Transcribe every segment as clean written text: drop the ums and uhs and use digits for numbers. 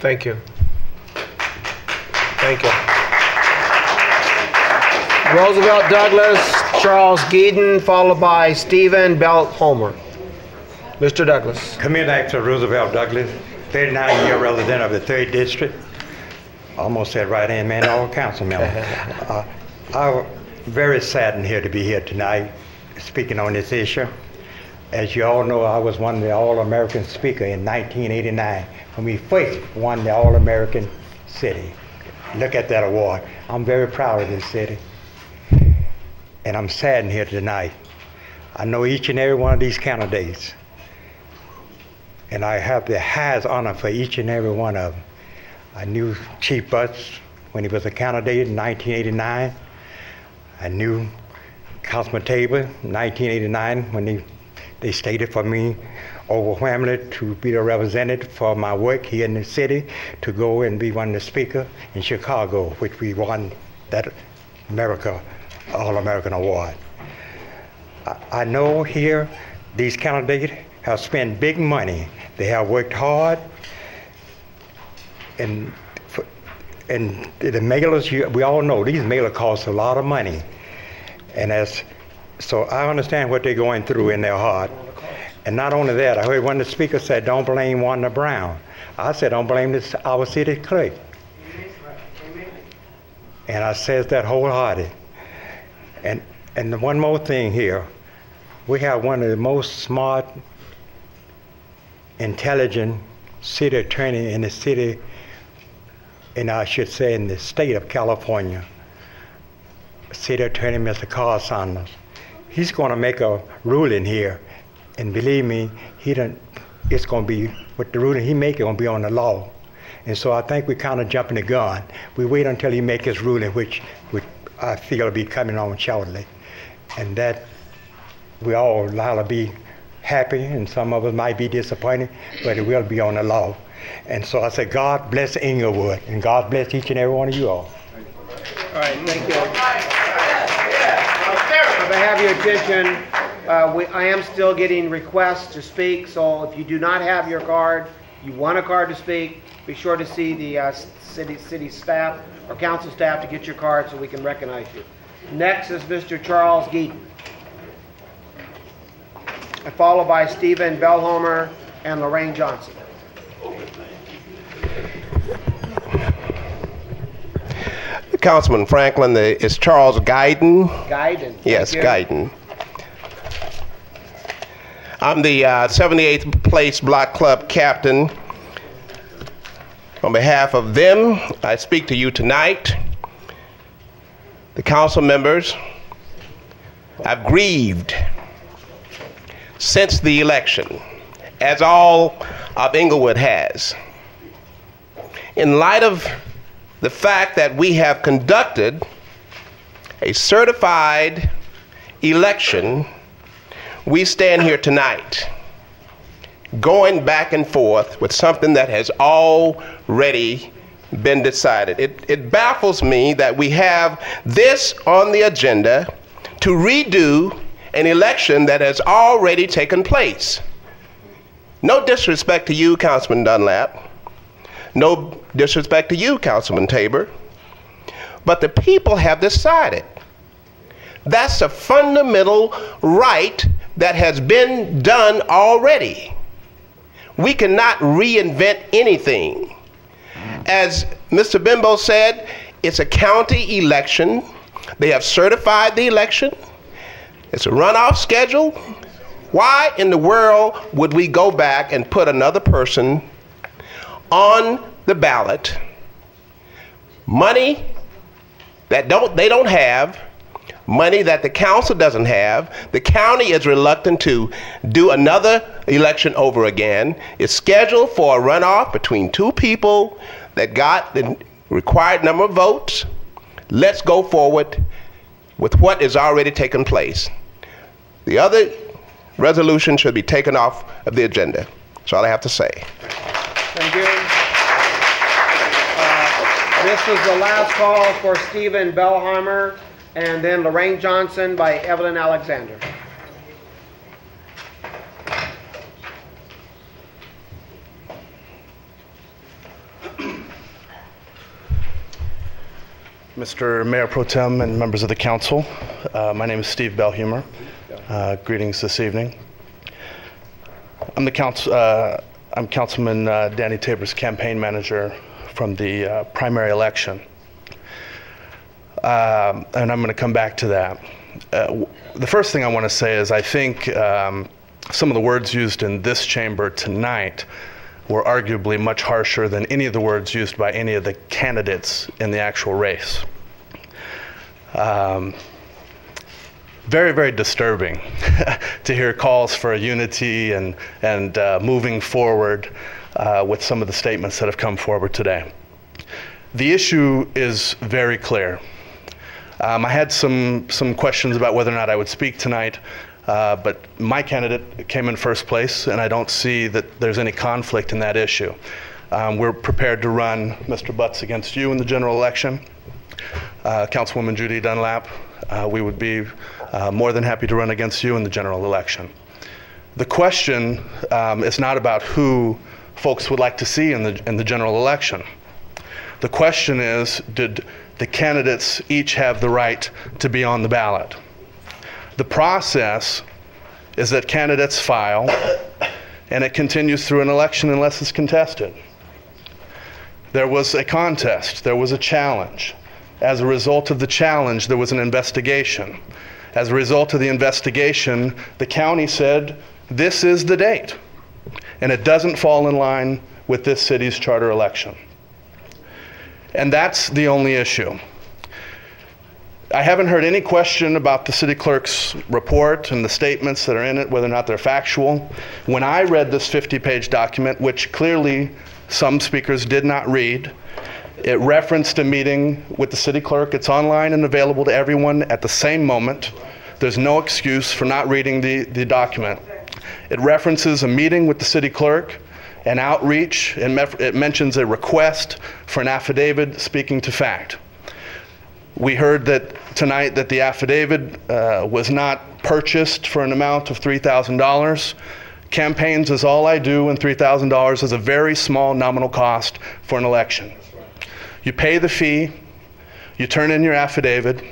Thank you. Thank you. Roosevelt Douglas, Charles Geeden, followed by Stephen Belhomer. Mr. Douglas. Come in after Roosevelt Douglas, 39-year resident of the 3rd District. Almost said right-hand man, all council member. I'm very saddened here to be here tonight speaking on this issue. As you all know, I was one of the All-American speaker in 1989 when we first won the All-American City. Look at that award. I'm very proud of this city. And I'm saddened here tonight. I know each and every one of these candidates. And I have the highest honor for each and every one of them. I knew Chief Butts when he was a candidate in 1989. I knew Councilman Tabor in 1989 when they stated for me overwhelmingly to be the representative for my work here in the city, to go and be one of the speakers in Chicago, which we won that All-American Award. I know here these candidates have spent big money. They have worked hard, and the mailers, we all know these mailers cost a lot of money. So I understand what they're going through in their heart. And not only that, I heard one of the speakers said, don't blame Wanda Brown. I said, don't blame our city clerk. And I says that wholehearted. And one more thing here, we have one of the most smart, intelligent city attorney in the city, and I should say in the state of California, City Attorney Mr. Carl Saunders. He's going to make a ruling here, and believe me, it's going to be, with the ruling he makes, it's going to be on the law. And so I think we're kind of jumping the gun. We wait until he makes his ruling, which I feel will be coming on shortly. And that we all will be happy, and some of us might be disappointed, but it will be on the law. And so I say, God bless Inglewood, and God bless each and every one of you all. All right, thank you. If I have your attention, I am still getting requests to speak, so if you do not have your card, you want a card to speak, be sure to see the city staff or council staff to get your card so we can recognize you. Next is Mr. Charles Geeden, followed by Stephen Belhomer and Lorraine Johnson. Councilman Franklin, it's Charles Geeden. Geeden. Yes, Geeden. I'm the 78th Place Block Club captain. On behalf of them, I speak to you tonight. The council members, I've grieved since the election, as all of Inglewood has. In light of the fact that we have conducted a certified election, we stand here tonight going back and forth with something that has already been decided. It baffles me that we have this on the agenda to redo an election that has already taken place. No disrespect to you, Councilman Dunlap. No disrespect to you, Councilman Tabor. But the people have decided. That's a fundamental right that has been done already. We cannot reinvent anything. As Mr. Bimbo said, it's a county election. They have certified the election. It's a runoff schedule. Why in the world would we go back and put another person on the ballot, money that they don't have, money that the council doesn't have? The county is reluctant to do another election over again. It's scheduled for a runoff between two people that got the required number of votes. Let's go forward with what is already taken place. The other resolution should be taken off of the agenda. That's all I have to say. Thank you. This is the last call for Stephen Belhomer, and then Lorraine Johnson by Evelyn Alexander. Mr. Mayor Pro Tem and members of the council. My name is Steve Bellhumer. Greetings this evening. I'm Councilman Danny Tabor's campaign manager from the primary election. And I'm going to come back to that. The first thing I want to say is I think some of the words used in this chamber tonight were arguably much harsher than any of the words used by any of the candidates in the actual race. Very, very disturbing to hear calls for a unity and moving forward with some of the statements that have come forward today. The issue is very clear. I had some questions about whether or not I would speak tonight, but my candidate came in first place, and I don't see that there's any conflict in that issue. We're prepared to run Mr. Butts against you in the general election. Councilwoman Judy Dunlap, we would be more than happy to run against you in the general election. The question is not about who folks would like to see in the general election. The question is, did the candidates each have the right to be on the ballot? The process is that candidates file, and it continues through an election unless it's contested. There was a contest, there was a challenge. As a result of the challenge, there was an investigation. As a result of the investigation, the county said, this is the date, and it doesn't fall in line with this city's charter election. And that's the only issue. I haven't heard any question about the city clerk's report and the statements that are in it, whether or not they're factual. When I read this 50-page document, which clearly some speakers did not read, it referenced a meeting with the city clerk. It's online and available to everyone at the same moment. There's no excuse for not reading the document. It references a meeting with the city clerk, an outreach, and it mentions a request for an affidavit speaking to fact. We heard that tonight that the affidavit was not purchased for an amount of $3,000. Campaigns is all I do, and $3,000 is a very small nominal cost for an election. You pay the fee, you turn in your affidavit,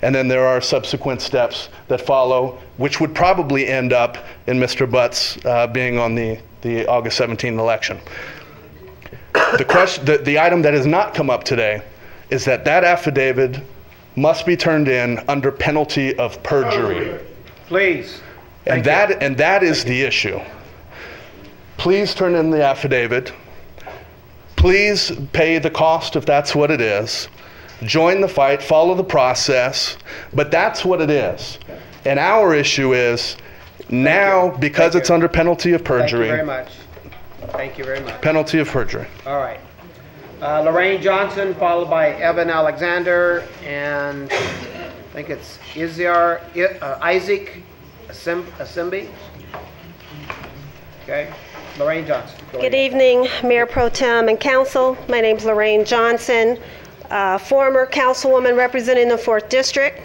and then there are subsequent steps that follow, which would probably end up in Mr. Butts being on the August 17th election. The item that has not come up today is that affidavit must be turned in under penalty of perjury. Please. And that is the issue. Please turn in the affidavit. Please pay the cost if that's what it is. Join the fight, follow the process, but that's what it is. And our issue is now, because it's under penalty of perjury. Thank you very much. Thank you very much. Penalty of perjury. All right. Lorraine Johnson, followed by Evan Alexander, and I think it's Isaac Asimbi. Okay. Lorraine Johnson. Good evening, Mayor Pro Tem and Council. My name is Lorraine Johnson, former councilwoman representing the 4th District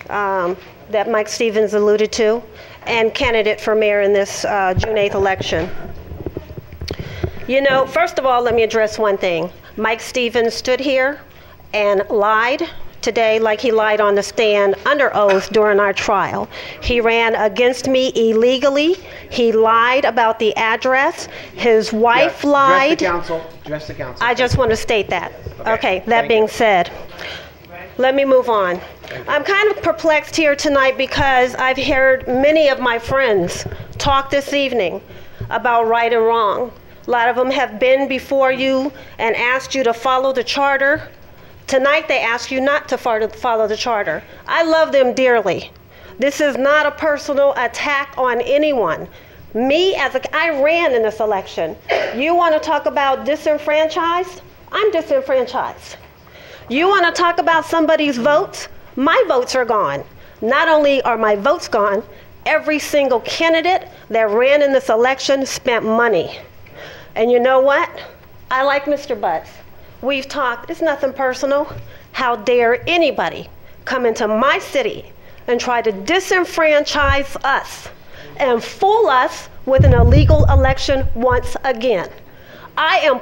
that Mike Stevens alluded to, and candidate for mayor in this June 8th election. You know, first of all, let me address one thing. Mike Stevens stood here and lied today like he lied on the stand under oath during our trial. He ran against me illegally. He lied about the address. His wife lied. Address the council. I just want to state that. Okay, that being said, let me move on. I'm kind of perplexed here tonight because I've heard many of my friends talk this evening about right and wrong. A lot of them have been before you and asked you to follow the charter. Tonight they ask you not to follow the charter. I love them dearly. This is not a personal attack on anyone. I ran in this election. You want to talk about disenfranchised? I'm disenfranchised. You want to talk about somebody's votes? My votes are gone. Not only are my votes gone, every single candidate that ran in this election spent money. And you know what? I like Mr. Butts. We've talked, it's nothing personal. How dare anybody come into my city and try to disenfranchise us and fool us with an illegal election once again. I am